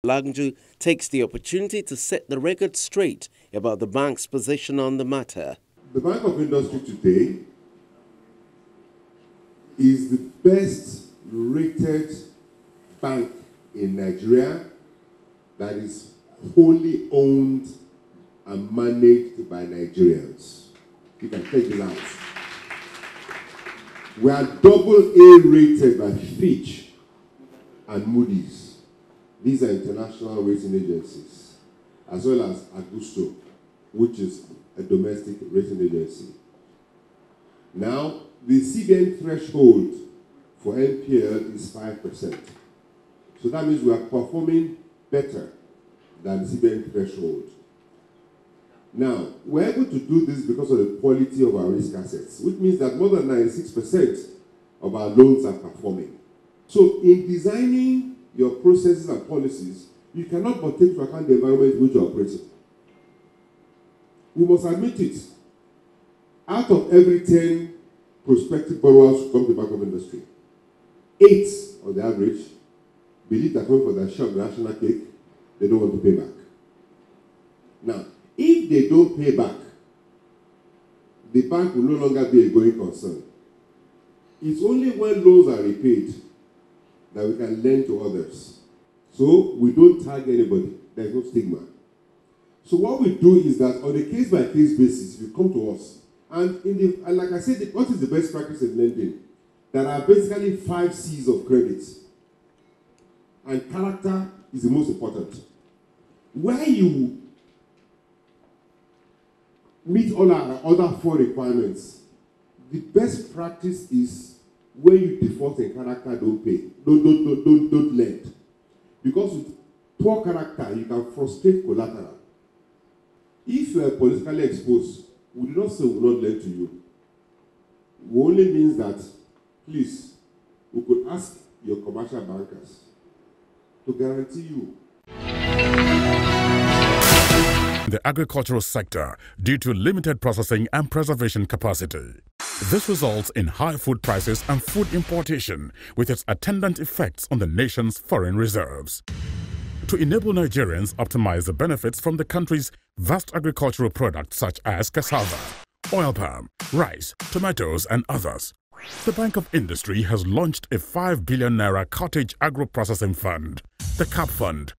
Langju takes the opportunity to set the record straight about the bank's position on the matter. The Bank of Industry today is the best rated bank in Nigeria that is wholly owned and managed by Nigerians. You can take it out. We are AA rated by Fitch and Moody's. These are international rating agencies, as well as Augusto, which is a domestic rating agency. Now, the CBN threshold for NPL is 5%. So that means we are performing better than the CBN threshold. Now, we're able to do this because of the quality of our risk assets, which means that more than 96% of our loans are performing. So in designing your processes and policies, you cannot but take into account the environment in which you're operating. We must admit it. Out of every 10 prospective borrowers who come to the Bank of Industry, 8 on the average believe that coming for their share of the national cake, they don't want to pay back. Now, if they don't pay back, the bank will no longer be a going concern. It's only when loans are repaid that we can lend to others. So we don't tag anybody. There's no stigma. So what we do is that on a case-by-case basis, you come to us. And like I said, what is the best practice in lending? There are basically 5 C's of credit. And character is the most important. Where you meet all our other 4 requirements, the best practice is when you default in character, don't pay. Don't lend. Because with poor character, you can frustrate collateral. If you are politically exposed, we do not say we will not lend to you. It only means that, please, we could ask your commercial bankers to guarantee you. The agricultural sector due to limited processing and preservation capacity. This results in high food prices and food importation with its attendant effects on the nation's foreign reserves. To enable Nigerians optimize the benefits from the country's vast agricultural products such as cassava, oil palm, rice, tomatoes and others, the Bank of Industry has launched a 5 billion naira cottage agro-processing fund, the CAP Fund.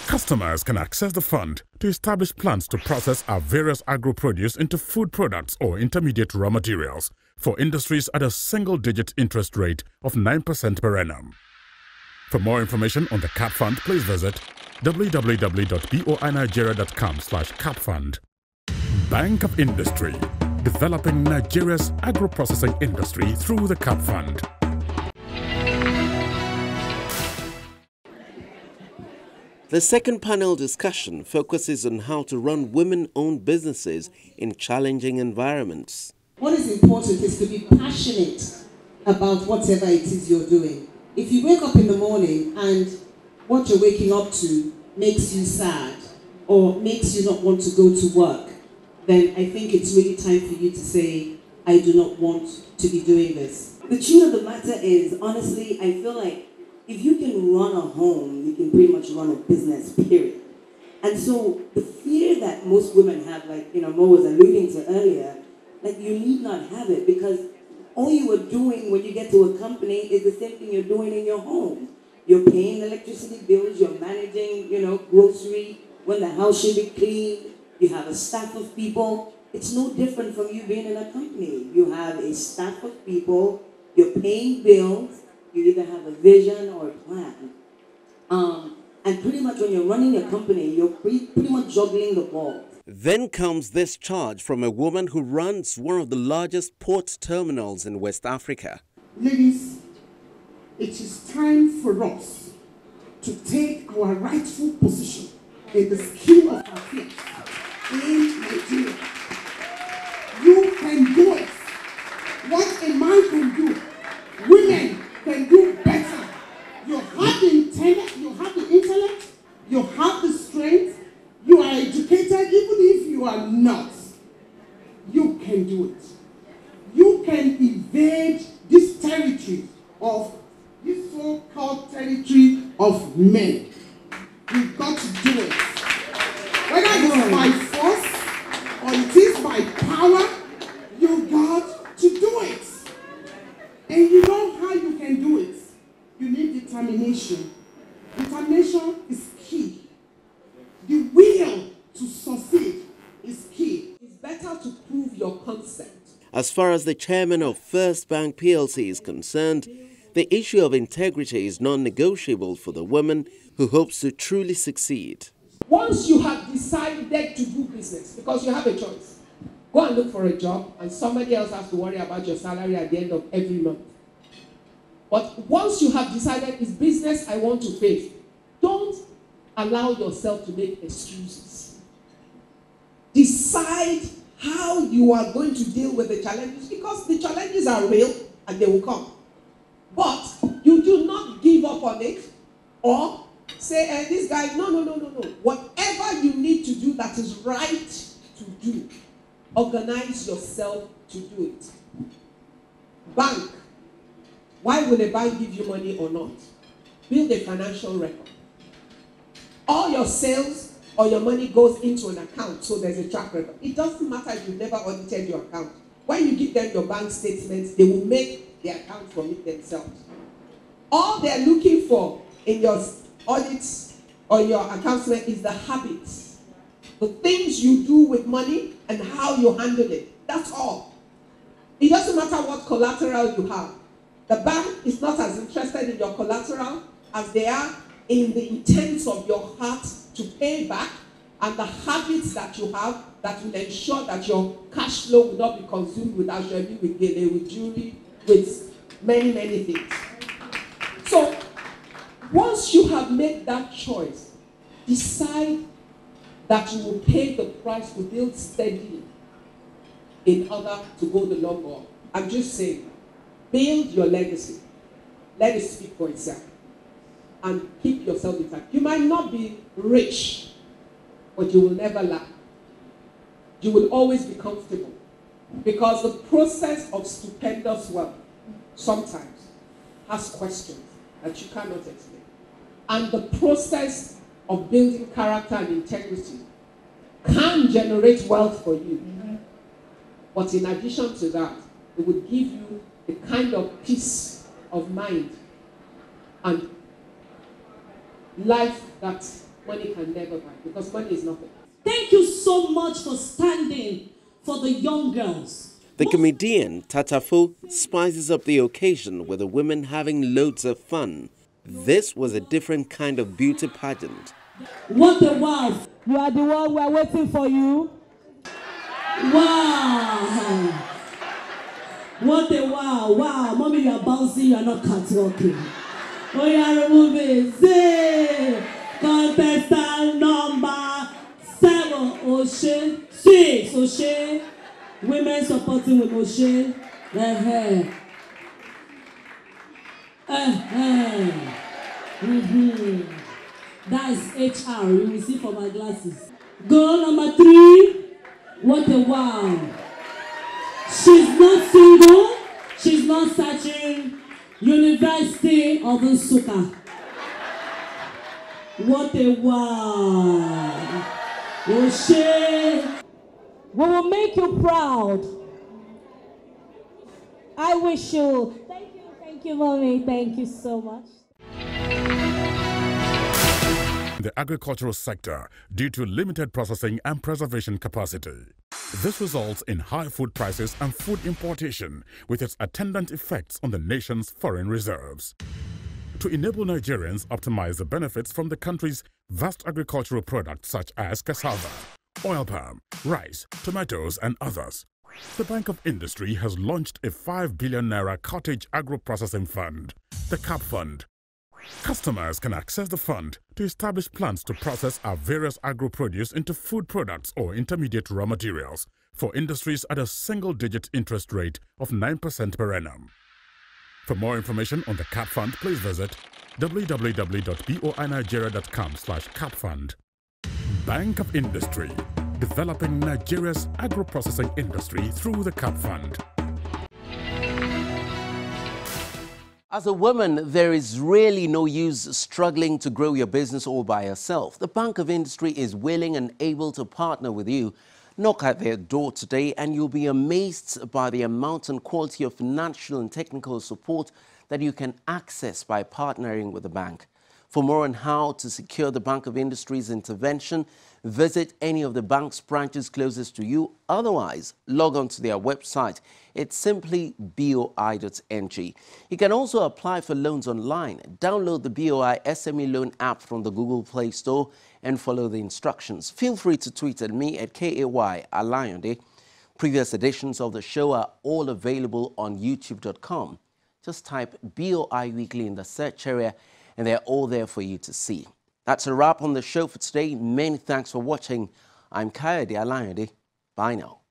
Customers can access the fund to establish plans to process our various agro-produce into food products or intermediate raw materials for industries at a single-digit interest rate of 9% per annum. For more information on the CAP Fund, please visit www.boinigeria.com/capfund. Bank of Industry, developing Nigeria's agro-processing industry through the CAP Fund. The second panel discussion focuses on how to run women-owned businesses in challenging environments. What is important is to be passionate about whatever it is you're doing. If you wake up in the morning and what you're waking up to makes you sad or makes you not want to go to work, then I think it's really time for you to say, I do not want to be doing this. The truth of the matter is, honestly, I feel like if you can run a home, you can pretty much run a business, period. And so the fear that most women have, like Mo was alluding to earlier, like you need not have it because all you are doing when you get to a company is the same thing you're doing in your home. You're paying electricity bills, you're managing, grocery, when the house should be clean, you have a staff of people. It's no different from you being in a company. You have a staff of people, you're paying bills, you either have a vision or a plan. And pretty much when you're running a company, you're pretty much juggling the ball. Then comes this charge from a woman who runs one of the largest port terminals in West Africa. Ladies, it is time for us to take our rightful position in the scheme of affairs in Nigeria. You can do it. What a man can do, women can do better. You have the intellect, you have the strength, you are educated, even if you are not. You can do it. You can evade this territory of this so-called territory of men. Determination is key. The will to succeed is key. It's better to prove your concept. As far as the chairman of First Bank PLC is concerned, the issue of integrity is non-negotiable for the woman who hopes to truly succeed. Once you have decided to do business, because you have a choice, go and look for a job and somebody else has to worry about your salary at the end of every month. But once you have decided it's business I want to face, don't allow yourself to make excuses. Decide how you are going to deal with the challenges, because the challenges are real and they will come. But you do not give up on it or say, this guy, no. Whatever you need to do that is right to do, organize yourself to do it. Bank. Why will a bank give you money or not? Build a financial record. All your sales or your money goes into an account, so there's a track record. It doesn't matter if you've never audited your account. When you give them your bank statements, they will make the account from it themselves. All they're looking for in your audits or your account statement is the habits, the things you do with money and how you handle it. That's all. It doesn't matter what collateral you have. The bank is not as interested in your collateral as they are in the intents of your heart to pay back and the habits that you have that will ensure that your cash flow will not be consumed with ashwabi, with gele, with jewelry, with many things. So, once you have made that choice, decide that you will pay the price to build steadily in order to go the long haul. I'm just saying, build your legacy. Let it speak for itself. And keep yourself intact. You might not be rich, but you will never lack. You will always be comfortable. Because the process of stupendous wealth sometimes has questions that you cannot explain. And the process of building character and integrity can generate wealth for you. But in addition to that, it would give you the kind of peace of mind and life that money can never buy, because money is nothing. Thank you so much for standing for the young girls. The comedian Tatafo spices up the occasion with the women having loads of fun. This was a different kind of beauty pageant. What a wow! You are the one we are waiting for you. Wow! What a wow! Wow, mommy, you are bouncing, you are not catwalking. Oh, you are removing. Say, contestant number 7, O'Shea. 6, O'Shea. Women supporting with O'Shea. That is HR. You will see from my glasses. Girl number 3. What a wow. She's not single. She's not searching. University of Nsukka. What a wow. O'Shea. We will make you proud. I wish you. Thank you, mommy. Thank you so much. The agricultural sector due to limited processing and preservation capacity. This results in high food prices and food importation with its attendant effects on the nation's foreign reserves. To enable Nigerians optimize the benefits from the country's vast agricultural products such as cassava, oil palm, rice, tomatoes and others, the Bank of Industry has launched a 5 billion naira cottage agro-processing fund, the CAP Fund. Customers can access the fund to establish plants to process our various agro-produce into food products or intermediate raw materials for industries at a single-digit interest rate of 9% per annum. For more information on the CAP Fund, please visit www.boinigeria.com/capfund. Bank of Industry, developing Nigeria's agro-processing industry through the CAP Fund. As a woman, there is really no use struggling to grow your business all by yourself. The Bank of Industry is willing and able to partner with you. Knock at their door today and you'll be amazed by the amount and quality of financial and technical support that you can access by partnering with the bank. For more on how to secure the Bank of Industry's intervention, visit any of the bank's branches closest to you. Otherwise, log on to their website. It's simply BOI.ng. You can also apply for loans online. Download the BOI SME Loan app from the Google Play Store and follow the instructions. Feel free to tweet at me at KAY Alayonde. Previous editions of the show are all available on YouTube.com. Just type BOI Weekly in the search area and they're all there for you to see. That's a wrap on the show for today. Many thanks for watching. I'm Kayode Alayonde. Bye now.